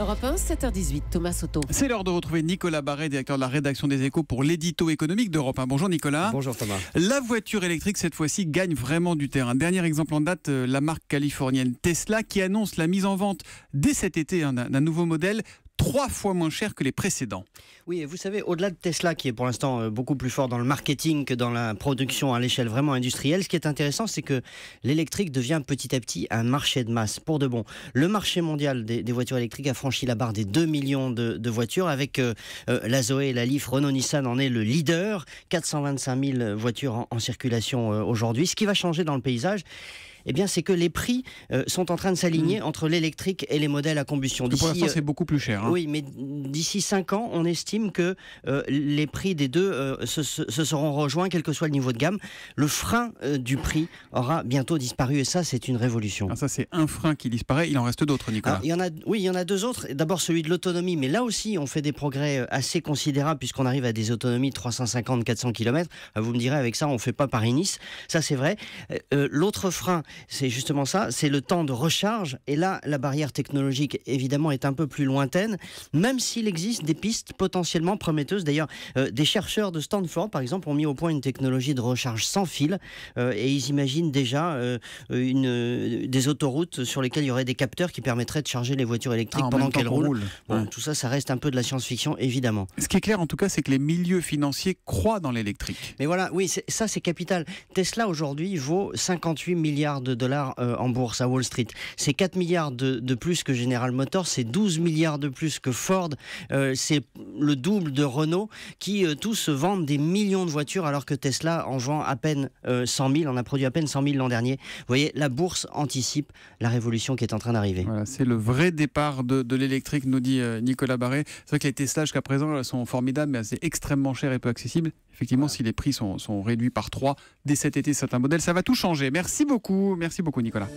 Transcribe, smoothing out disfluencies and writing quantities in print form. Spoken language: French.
Europe 1, 7h18, Thomas Soto. C'est l'heure de retrouver Nicolas Barret, directeur de la rédaction des Échos pour l'édito économique d'Europe 1. Bonjour Nicolas. Bonjour Thomas. La voiture électrique cette fois-ci gagne vraiment du terrain. Dernier exemple en date, la marque californienne Tesla qui annonce la mise en vente dès cet été d'un nouveau modèle 3 fois moins cher que les précédents. Oui, et vous savez, au-delà de Tesla, qui est pour l'instant beaucoup plus fort dans le marketing que dans la production à l'échelle vraiment industrielle, ce qui est intéressant, c'est que l'électrique devient petit à petit un marché de masse, pour de bon. Le marché mondial des voitures électriques a franchi la barre des 2 millions de voitures, avec la Zoé, la Leaf, Renault Nissan en est le leader, 425 000 voitures en circulation aujourd'hui. Ce qui va changer dans le paysage, eh bien, c'est que les prix sont en train de s'aligner entre l'électrique et les modèles à combustion. Pour l'instant, c'est beaucoup plus cher. Oui, mais d'ici 5 ans, on estime que les prix des deux se seront rejoints, quel que soit le niveau de gamme. Le frein du prix aura bientôt disparu, et ça, c'est une révolution. Alors ça, c'est un frein qui disparaît. Il en reste d'autres, Nicolas. Alors, il y en a deux autres. D'abord, celui de l'autonomie, mais là aussi, on fait des progrès assez considérables, puisqu'on arrive à des autonomies de 350-400 km. Vous me direz, avec ça, on ne fait pas Paris-Nice. Ça, c'est vrai. L'autre frein, c'est justement ça, c'est le temps de recharge. Et là, la barrière technologique, évidemment, est un peu plus lointaine, même s'il existe des pistes potentiellement prometteuses. D'ailleurs, des chercheurs de Stanford, par exemple, ont mis au point une technologie de recharge sans fil, et ils imaginent déjà des autoroutes sur lesquelles il y aurait des capteurs qui permettraient de charger les voitures électriques pendant qu'elles roulent. Bon, tout ça, ça reste un peu de la science-fiction, évidemment. Ce qui est clair, en tout cas, c'est que les milieux financiers croient dans l'électrique. Mais voilà, oui, ça, c'est capital. Tesla, aujourd'hui, vaut 58 milliards de dollars en bourse à Wall Street. C'est 4 milliards de plus que General Motors, c'est 12 milliards de plus que Ford, c'est le double de Renault, qui tous vendent des millions de voitures, alors que Tesla en vend à peine 100 000, on a produit à peine 100 000 l'an dernier. Vous voyez, la bourse anticipe la révolution qui est en train d'arriver. Voilà, c'est le vrai départ de l'électrique, nous dit Nicolas Barret. C'est vrai que les Tesla jusqu'à présent elles sont formidables, mais c'est extrêmement cher et peu accessible. Effectivement, si les prix sont réduits par 3 dès cet été, certains modèles, ça va tout changer. Merci beaucoup Nicolas.